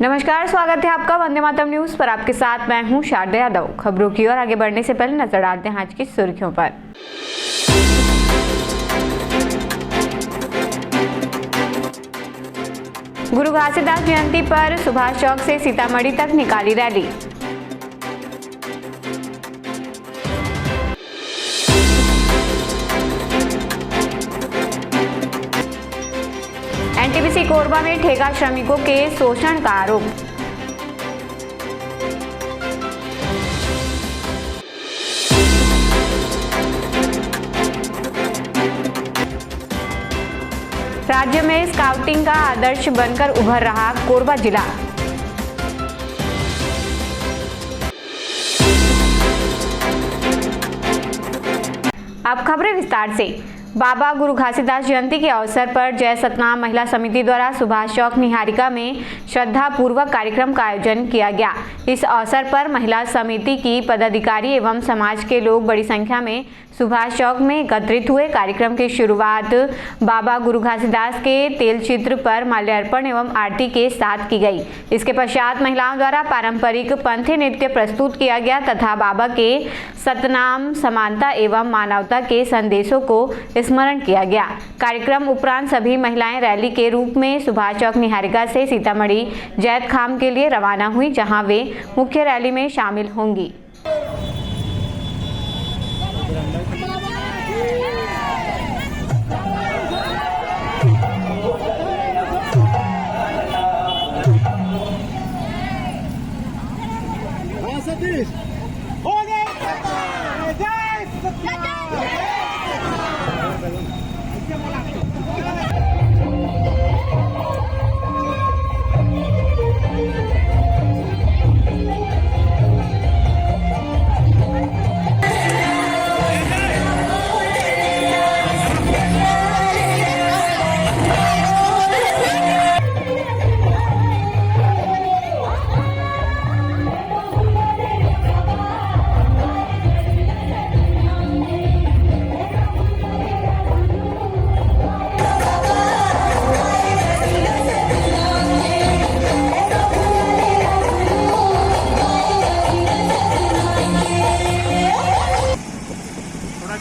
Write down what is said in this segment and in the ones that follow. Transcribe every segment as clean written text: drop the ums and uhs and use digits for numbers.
नमस्कार, स्वागत है आपका वंदे मातरम न्यूज पर। आपके साथ मैं हूं शारदा यादव। खबरों की ओर आगे बढ़ने से पहले नजर डालते हैं आज की सुर्खियों पर। गुरु घासीदास जयंती पर सुभाष चौक से सीतामढ़ी तक निकाली रैली। एनटीपीसी कोरबा में ठेका श्रमिकों के शोषण का आरोप। राज्य में स्काउटिंग का आदर्श बनकर उभर रहा कोरबा जिला। अब खबरें विस्तार से। बाबा गुरु घासीदास जयंती के अवसर पर जय सतनाम महिला समिति द्वारा सुभाष चौक निहारिका में श्रद्धा पूर्वक कार्यक्रम का आयोजन किया गया। इस अवसर पर महिला समिति की पदाधिकारी एवं समाज के लोग बड़ी संख्या में सुभाष चौक में एकत्रित हुए। कार्यक्रम की शुरुआत बाबा गुरु घासीदास के तेल चित्र पर माल्यार्पण एवं आरती के साथ की गई। इसके पश्चात महिलाओं द्वारा पारंपरिक पंथी नृत्य प्रस्तुत किया गया तथा बाबा के सतनाम, समानता एवं मानवता के संदेशों को स्मरण किया गया। कार्यक्रम उपरांत सभी महिलाएं रैली के रूप में सुभाष चौक निहारिका से सीतामढ़ी जैत खाम के लिए रवाना हुई, जहां वे मुख्य रैली में शामिल होंगी।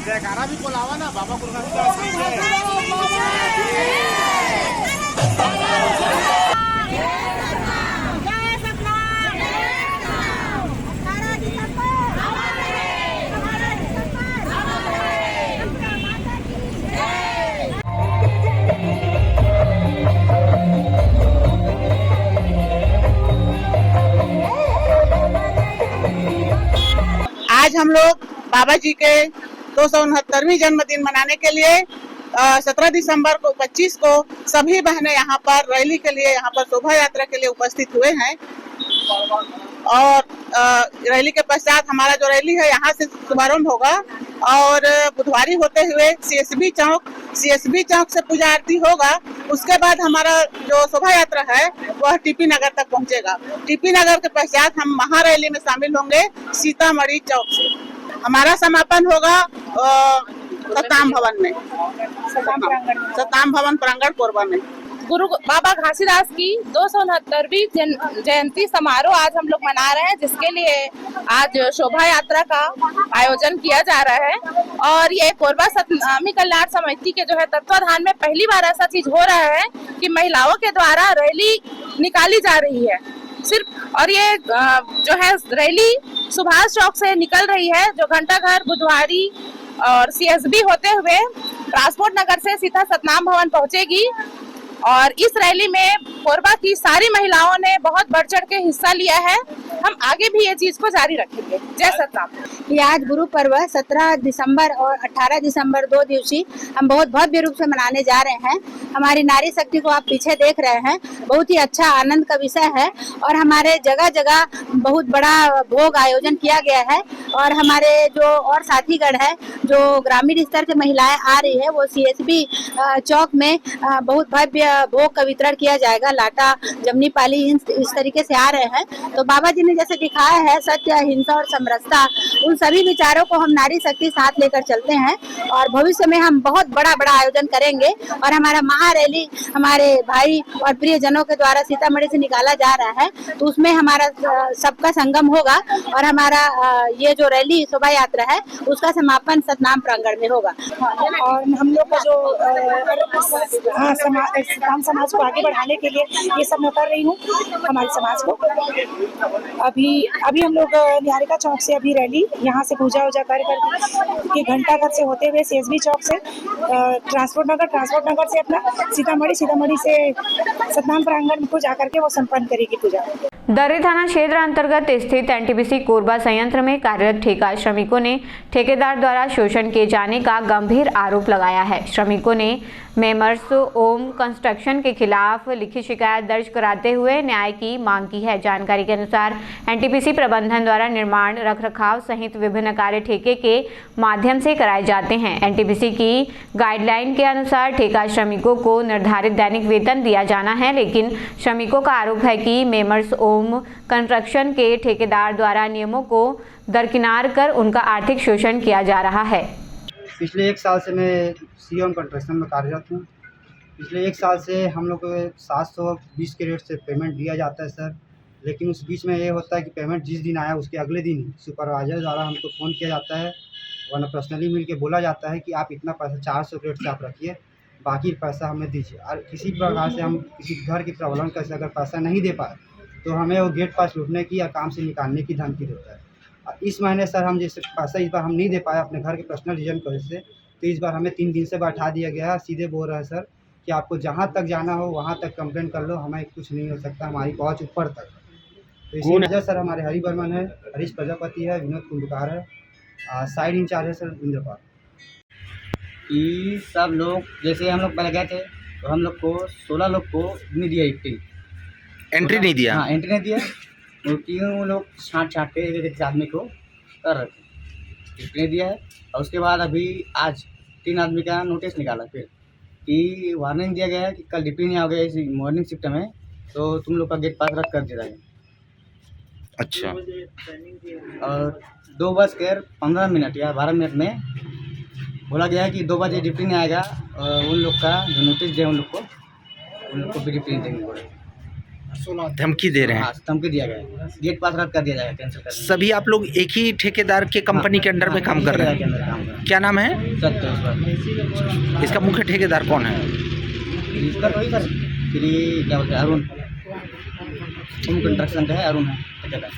जयकारा भी बोलावा ना बाबा गुरु घासीदास की आज हम लोग बाबा जी के 269वीं जन्मदिन मनाने के लिए 17 दिसंबर को 25 को सभी बहनें यहाँ पर रैली के लिए, यहाँ पर शोभा यात्रा के लिए उपस्थित हुए हैं। और रैली के पश्चात हमारा जो रैली है यहाँ से शुभारंभ होगा और बुधवारी होते हुए सीएसबी चौक से पूजा आरती होगा। उसके बाद हमारा जो शोभा यात्रा है वह टीपी नगर तक पहुँचेगा। टीपी नगर के पश्चात हम महारैली में शामिल होंगे सीतामढ़ी चौक से। हमारा समापन होगा सतनाम भवन में, सतनाम भवन प्रांगण कोरबा में। गुरु बाबा घासीदास की 269वीं जयंती समारोह आज हम लोग मना रहे हैं, जिसके लिए आज शोभा यात्रा का आयोजन किया जा रहा है। और ये कोरबा सतनामी कल्याण समिति के जो है तत्वाधान में पहली बार ऐसा चीज हो रहा है कि महिलाओं के द्वारा रैली निकाली जा रही है सिर्फ। और ये जो है रैली सुभाष चौक से निकल रही है, जो घंटाघर, बुधवारी और सीएसबी होते हुए ट्रांसपोर्ट नगर से सीधा सतनाम भवन पहुंचेगी। और इस रैली में कोरबा की सारी महिलाओं ने बहुत बढ़ चढ़ के हिस्सा लिया है। हम आगे भी ये चीज को जारी रखेंगे। जय सतनाम। ये आज गुरु पर्व 17 दिसंबर और 18 दिसंबर 2 दिवसीय हम बहुत भव्य रूप से मनाने जा रहे हैं। हमारी नारी शक्ति को आप पीछे देख रहे हैं, बहुत ही अच्छा आनंद का विषय है। और हमारे जगह जगह बहुत बड़ा भोग आयोजन किया गया है। और हमारे जो और साथीगण है, जो ग्रामीण स्तर से महिलाएं आ रही है, वो सीएसबी चौक में बहुत भव्य भोग का वितरण किया जाएगा। लाटा, जमनी पाली इस तरीके से आ रहे हैं। तो बाबा जी ने जैसे दिखाया है सत्य, अहिंसा और समरसता, उन सभी विचारों को हम नारी शक्ति साथ लेकर चलते हैं और भविष्य में हम बहुत बड़ा आयोजन करेंगे। और हमारा महारैली हमारे भाई और प्रियजनों के द्वारा सीतामढ़ी से निकाला जा रहा है, तो उसमें हमारा सबका संगम होगा और हमारा ये जो रैली शोभा यात्रा है उसका समापन सतनाम प्रांगण में होगा। और हम लोग का जो समाज को आगे बढ़ाने के लिए ये सब मैं कर रही हूँ हमारे समाज को। अभी हम लोग निहारिका चौक से अभी रैली यहाँ से पूजा वूजा कर के घंटाघर से होते हुए सीएसबी चौक से ट्रांसपोर्ट नगर से अपना सीतामढ़ी से सतनाम प्रांगण को जाकर के वो संपन्न करेगी पूजा। दर्री थाना क्षेत्र अंतर्गत स्थित एनटीपीसी कोरबा संयंत्र में कार्यरत ठेका श्रमिकों ने ठेकेदार द्वारा शोषण किए जाने का गंभीर आरोप लगाया है। श्रमिकों ने मेमर्स ओम कंस्ट्रक्शन के खिलाफ लिखित शिकायत दर्ज कराते हुए न्याय की मांग की है। जानकारी के अनुसार एनटीपीसी प्रबंधन द्वारा निर्माण, रखरखाव सहित विभिन्न कार्य ठेके के माध्यम से कराए जाते हैं। एनटीपीसी की गाइडलाइन के अनुसार ठेका श्रमिकों को निर्धारित दैनिक वेतन दिया जाना है, लेकिन श्रमिकों का आरोप है कि मेमर्स ओम कंस्ट्रक्शन के ठेकेदार द्वारा नियमों को दरकिनार कर उनका आर्थिक शोषण किया जा रहा है। पिछले 1 साल से मैं सीएम कंस्ट्रक्शन में कार्यरत हूँ। पिछले 1 साल से हम लोग को 720 के रेट से पेमेंट दिया जाता है सर, लेकिन उस बीच में ये होता है कि पेमेंट जिस दिन आया उसके अगले दिन ही सुपरवाइजर द्वारा हमको फ़ोन किया जाता है, वरना पर्सनली मिल के बोला जाता है कि आप इतना पैसा 400 रेट से आप रखिए, बाकी पैसा हमें दीजिए। और किसी प्रकार से हम किसी घर की प्रॉब्लम कैसे अगर पैसा नहीं दे पाए तो हमें वो गेट पास लूटने की या काम से निकालने की धमकी देता है। और इस महीने सर हम जैसे पैसा इस बार हम नहीं दे पाए अपने घर के पर्सनल रीजन की वजह से, तो इस बार हमें 3 दिन से बैठा दिया गया है। सीधे बोल रहा है सर कि आपको जहाँ तक जाना हो वहाँ तक कंप्लेंट कर लो, हमें कुछ नहीं हो सकता, हमारी पहुँच ऊपर तक। तो इसी वजह सर हमारे हरि बर्मन है, हरीश प्रजापति है, विनोद कुंडकार है, साइड इंचार्ज है सर इंद्रपाल। कि सब लोग जैसे हम लोग पहले गए थे तो हम लोग को 16 लोग को नहीं दिया एंट्री नहीं दिया। हाँ, एंट्री नहीं दिया क्योंकि वो लोग छाँट के एक आदमी को कर रहे थे, एंट्री नहीं दिया है। और उसके बाद अभी आज 3 आदमी का नोटिस निकाला फिर कि वार्निंग दिया गया है कि कल ड्यूटी नहीं आओगे इस मॉर्निंग शिफ्ट में तो तुम लोग का गेट पास रद्द कर दिया जाएगा। अच्छा। और 2:15 या 12 मिनट में बोला गया है कि 2 बजे ड्यूटी नहीं आएगा और उन लोग का जो नोटिस दिया उन लोग को भी ड्यूटी नहीं देंगे बोले। धमकी दे रहे हैं। हाँ, धमकी दिया गया है, गेट पास रद्द कर दिया जाएगा, कैंसिल कर। सभी आप लोग एक ही ठेकेदार के कंपनी के अंडर में काम कर रहे हैं? क्या नाम है? सत्य। इसका मुख्य ठेकेदार कौन है? इसका कोई सर क्या बोलते हैं, अरुण कंस्ट्रक्शन का है, अरुण है ठेकेदार।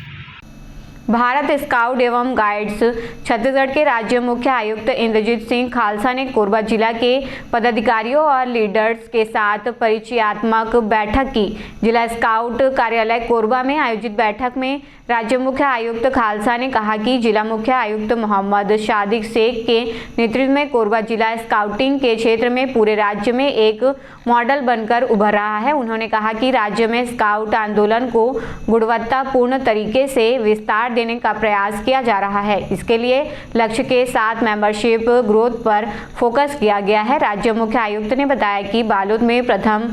भारत स्काउट एवं गाइड्स छत्तीसगढ़ के राज्य मुख्य आयुक्त इंद्रजीत सिंह खालसा ने कोरबा जिला के पदाधिकारियों और लीडर्स के साथ परिचयात्मक बैठक की। जिला स्काउट कार्यालय कोरबा में आयोजित बैठक में राज्य मुख्य आयुक्त खालसा ने कहा कि जिला मुख्य आयुक्त मोहम्मद सादिक शेख के नेतृत्व में कोरबा जिला स्काउटिंग के क्षेत्र में पूरे राज्य में एक मॉडल बनकर उभर रहा है। उन्होंने कहा कि राज्य में स्काउट आंदोलन को गुणवत्तापूर्ण तरीके से विस्तार देने का प्रयास किया जा रहा है। इसके लिए लक्ष्य के साथ मेंबरशिप ग्रोथ पर फोकस किया गया है। राज्य मुख्य आयुक्त ने बताया कि बालोद में प्रथम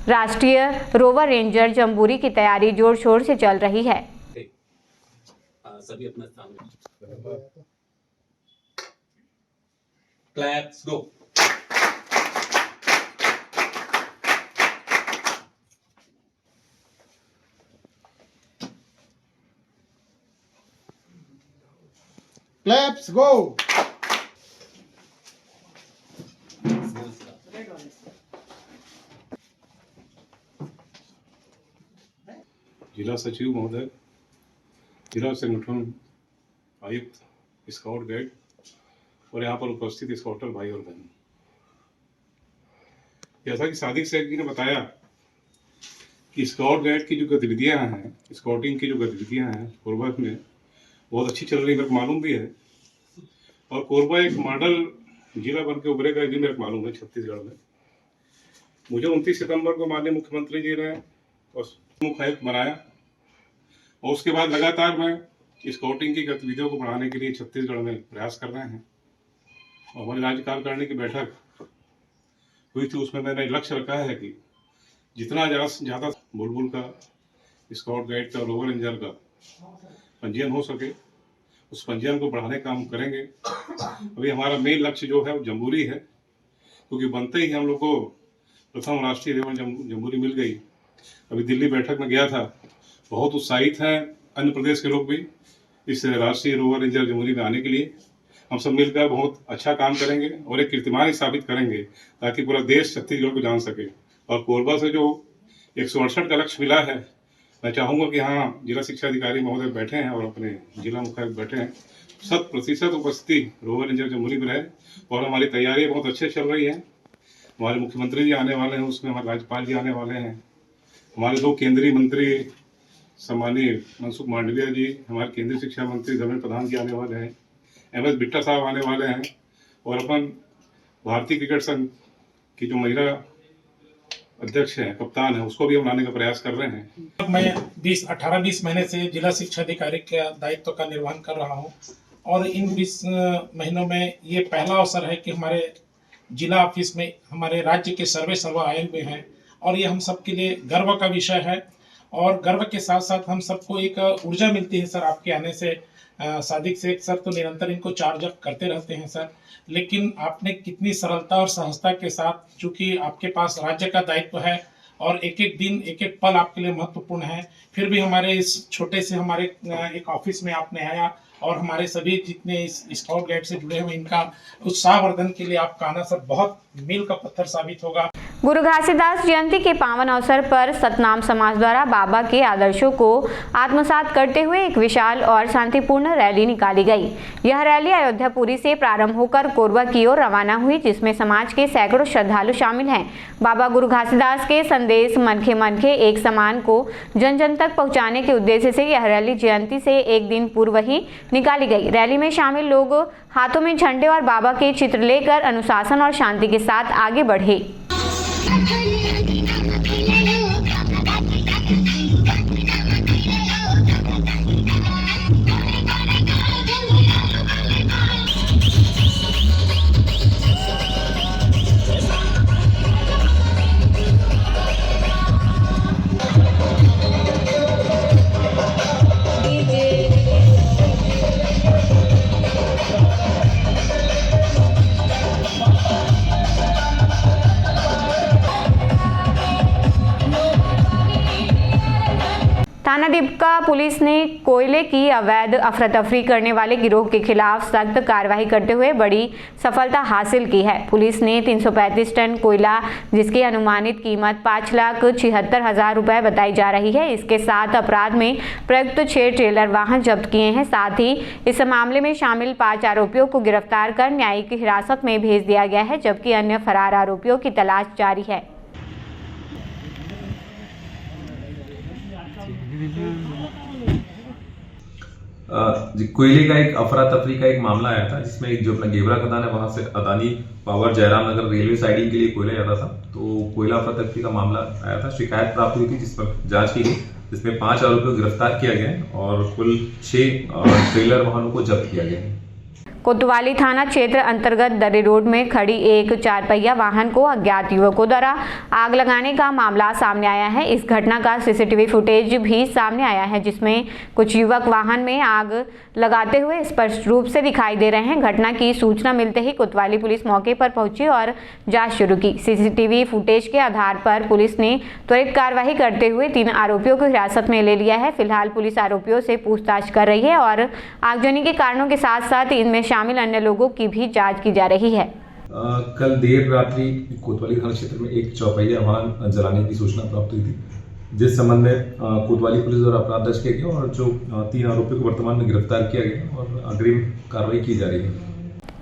राष्ट्रीय रोवर रेंजर जम्बूरी की तैयारी जोर शोर से चल रही है। सभी अपना स्थान क्लैप्स गो। Claps go. जिला सचिव महोदय, जिला संगठन आयुक्त, स्काउट गाइड और यहाँ पर उपस्थित स्काउटर भाई और बहन, जैसा कि सादिक शेख जी ने बताया कि स्काउट गाइड की जो गतिविधियाँ हैं, स्काउटिंग की जो गतिविधियाँ हैं कोरबा में बहुत अच्छी चल रही, मेरे को मालूम भी है। और कोरबा एक मॉडल जिला बन के उभरेगा, ये मेरे को मालूम है छत्तीसगढ़ में। मुझे 29 सितंबर को माननीय मुख्यमंत्री जी ने मुख्य आयुक्त बनाया और उसके बाद लगातार मैं स्काउटिंग की गतिविधियों को बढ़ाने के लिए छत्तीसगढ़ में प्रयास कर रहे हैं। और हमारी राज्य कार्यकारिणी की बैठक हुई थी, उसमें मैंने लक्ष्य रखा है कि जितना ज़्यादा बुलबुल का, स्काउट गाइड का, रोवर रेंजर का पंजीयन हो सके उस पंजीयन को बढ़ाने का हम करेंगे। अभी हमारा मेन लक्ष्य जो है वो जम्बूरी है, क्योंकि बनते ही हम लोग को प्रथम राष्ट्रीय रेवल जम्बूरी मिल गई। अभी दिल्ली बैठक में गया था, बहुत उत्साहित हैं अन्य प्रदेश के लोग भी इस राष्ट्रीय रोवर रेंजर जम्बूरी में आने के लिए। हम सब मिलकर बहुत अच्छा काम करेंगे और एक कीर्तिमान ही साबित करेंगे ताकि पूरा देश छत्तीसगढ़ को जान सके। और कोरबा से जो 168 का लक्ष्य मिला है, मैं चाहूँगा कि हाँ, जिला शिक्षा अधिकारी महोदय बैठे हैं और अपने जिला मुख्यालय बैठे हैं, 100% उपस्थिति रोवर रेंजर जम्बूरी में रहे। और हमारी तैयारियाँ बहुत अच्छे चल रही हैं। हमारे मुख्यमंत्री जी आने वाले हैं, उसमें हमारे राज्यपाल जी आने वाले हैं, हमारे 2 केंद्रीय मंत्री सम्मानीय मनसुख मांडविया जी, हमारे केंद्रीय शिक्षा मंत्री धर्मेंद्र प्रधान जी आने वाले हैं, MS बिट्टा साहब आने वाले हैं, और अपन भारतीय क्रिकेट संघ की जो महिला अध्यक्ष हैं, कप्तान है, उसको भी हम लाने का प्रयास कर रहे हैं। मैं 18-20 महीने से जिला शिक्षा अधिकारी के दायित्व का निर्वहन कर रहा हूं और इन 20 महीनों में ये पहला अवसर है कि हमारे जिला ऑफिस में हमारे राज्य के सर्वे आए हुए हैं और ये हम सबके लिए गर्व का विषय है। और गर्व के साथ साथ हम सबको एक ऊर्जा मिलती है सर आपके आने से। सादिक शेख सर तो निरंतर इनको चार्ज अप करते रहते हैं सर, लेकिन आपने कितनी सरलता और सहजता के साथ, चूंकि आपके पास राज्य का दायित्व है और एक एक दिन एक एक पल आपके लिए महत्वपूर्ण है, फिर भी हमारे इस छोटे से हमारे एक ऑफिस में आपने आया और हमारे सभी जितने इस स्काउट गाइड से जुड़े हुए इनका उत्साहवर्धन के लिए आपका आना सर बहुत मील का पत्थर साबित होगा। गुरु घासीदास जयंती के पावन अवसर पर सतनाम समाज द्वारा बाबा के आदर्शों को आत्मसात करते हुए एक विशाल और शांतिपूर्ण रैली निकाली गई। यह रैली अयोध्यापुरी से प्रारंभ होकर कोरबा की ओर रवाना हुई, जिसमें समाज के सैकड़ों श्रद्धालु शामिल हैं। बाबा गुरु घासीदास के संदेश मनखे एक समान को जन जन तक पहुँचाने के उद्देश्य से यह रैली जयंती से एक दिन पूर्व ही निकाली गई। रैली में शामिल लोग हाथों में झंडे और बाबा के चित्र लेकर अनुशासन और शांति के साथ आगे बढ़े। थाना दीपका पुलिस ने कोयले की अवैध अफरा-तफरी करने वाले गिरोह के खिलाफ सख्त कार्रवाई करते हुए बड़ी सफलता हासिल की है। पुलिस ने 335 टन कोयला, जिसकी अनुमानित कीमत 5,76,000 रुपए बताई जा रही है, इसके साथ अपराध में प्रयुक्त 6 ट्रेलर वाहन जब्त किए हैं। साथ ही इस मामले में शामिल 5 आरोपियों को गिरफ्तार कर न्यायिक हिरासत में भेज दिया गया है, जबकि अन्य फरार आरोपियों की तलाश जारी है। कोयले का एक अफरा तफरी का एक मामला आया था, जिसमें जो अपना गेवरा खदान है वहां से अदानी पावर जयराम नगर रेलवे साइडिंग के लिए कोयला जाता था, तो कोयला अफरा तफरी का मामला आया था। शिकायत प्राप्त हुई थी, जिस पर जांच की गई, जिसमें 5 आरोपियों को गिरफ्तार किया गया और कुल 6 ट्रेलर वाहनों को जब्त किया गया। कोतवाली थाना क्षेत्र अंतर्गत दर्री रोड में खड़ी एक 4 पहिया वाहन को अज्ञात युवकों द्वारा आग लगाने का मामला सामने आया है। इस घटना का सीसीटीवी फुटेज भी सामने आया है, जिसमें कुछ युवक वाहन में आग लगाते हुए स्पष्ट रूप से दिखाई दे रहे हैं। घटना की सूचना मिलते ही कोतवाली पुलिस मौके पर पहुंची और जांच शुरू की। सीसीटीवी फुटेज के आधार पर पुलिस ने त्वरित कार्रवाई करते हुए 3 आरोपियों को हिरासत में ले लिया है। फिलहाल पुलिस आरोपियों से पूछताछ कर रही है और आगजनी के कारणों के साथ साथ इनमें शामिल अन्य लोगों की भी जांच की जा रही है। कल देर रात्रि कोतवाली थाना क्षेत्र में एक 4 पहिया वाहन जलाने की सूचना प्राप्त हुई थी, जिस संबंध में कोतवाली पुलिस द्वारा अपराध दर्ज किया गया और जो 3 आरोपियों को वर्तमान में गिरफ्तार किया गया और अग्रिम कार्रवाई की जा रही है।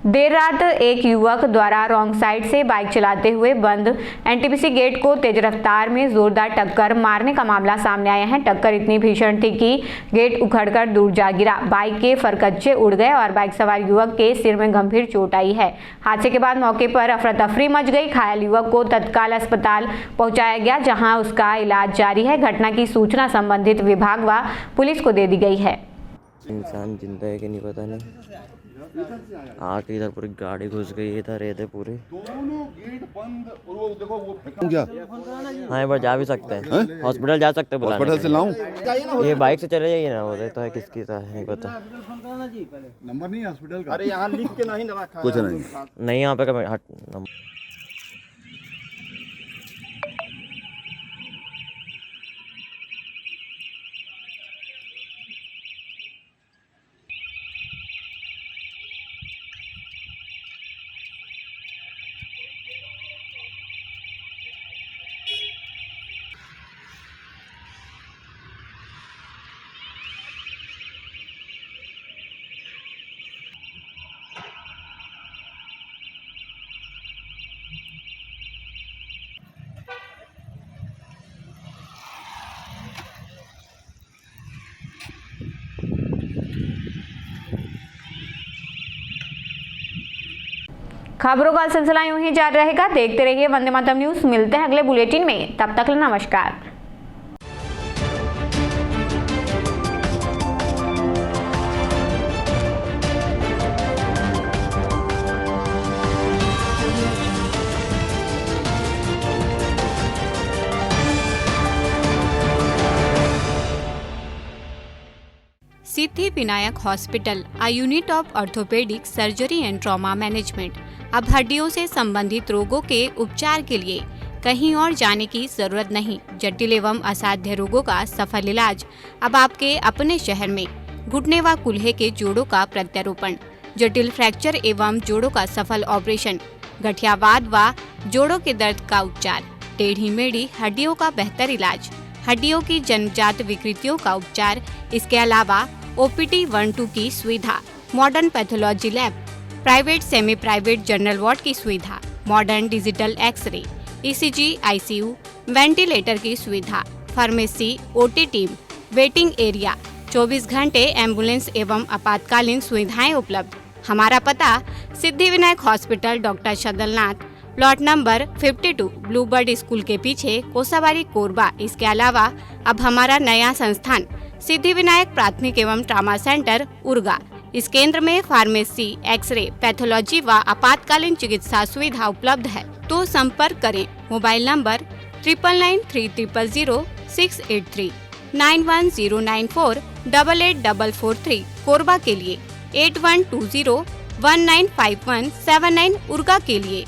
देर रात एक युवक द्वारा रॉन्ग साइड से बाइक चलाते हुए बंद एनटीपीसी गेट को तेज रफ्तार में जोरदार टक्कर मारने का मामला सामने आया है। टक्कर इतनी भीषण थी कि गेट उखड़कर दूर जा गिरा। बाइक के फरकच्चे उड़ गए और बाइक सवार युवक के सिर में गंभीर चोट आई है। हादसे के बाद मौके पर अफरा तफरी मच गई। घायल युवक को तत्काल अस्पताल पहुंचाया गया, जहां उसका इलाज जारी है। घटना की सूचना संबंधित विभाग व पुलिस को दे दी गई है। इंसान जिंदा है कि नहीं पता नहीं। आके इधर पूरी गाड़ी घुस गई, इधर ये थे पूरे दोनों गेट बंद और वो देखो वो क्या। हाँ एक बार जा भी सकते हैं, हॉस्पिटल जा सकते हैं। हॉस्पिटल से लाऊं? ये बाइक से चले जाइए ना, वो तो है किसकी था नहीं पता। नंबर नहीं हॉस्पिटल का? अरे यहाँ लिख के नहीं ना रखा, कुछ नहीं नहीं यहाँ पे का हट नंबर। खबरों का सिलसिला यूं ही जारी रहेगा। देखते रहिए वंदे मातरम न्यूज। मिलते हैं अगले बुलेटिन में, तब तक नमस्कार। Siddhi Vinayak hospital, a unit of orthopaedic surgery and trauma management. अब हड्डियों से संबंधित रोगों के उपचार के लिए कहीं और जाने की जरूरत नहीं। जटिल एवं असाध्य रोगों का सफल इलाज अब आपके अपने शहर में। घुटने व कूल्हे के जोड़ों का प्रत्यारोपण, जटिल फ्रैक्चर एवं जोड़ों का सफल ऑपरेशन, गठियावाद व जोड़ों के दर्द का उपचार, टेढ़ी मेढ़ी हड्डियों का बेहतर इलाज, हड्डियों की जन्मजात विकृतियों का उपचार। इसके अलावा OPT 1-2 की सुविधा, modern pathology lab, private semi private general ward की सुविधा, modern digital X ray, ECG, ICU, ventilator की सुविधा, pharmacy, OT team, waiting area, 24 घंटे एम्बुलेंस एवं आपातकालीन सुविधाएं उपलब्ध। हमारा पता Siddhi Vinayak hospital, doctor Shadalnath, plot number 52, bluebird school के पीछे, कोसाबारी, कोरबा। इसके अलावा अब हमारा नया संस्थान सिद्धि विनायक प्राथमिक एवं ट्रामा सेंटर, उर्गा। इस केंद्र में फार्मेसी, एक्सरे, पैथोलॉजी व आपातकालीन चिकित्सा सुविधा उपलब्ध है। तो संपर्क करें। मोबाइल नंबर 9993000683, 9109488443, कोरबा के लिए 8120195179, उर्गा के लिए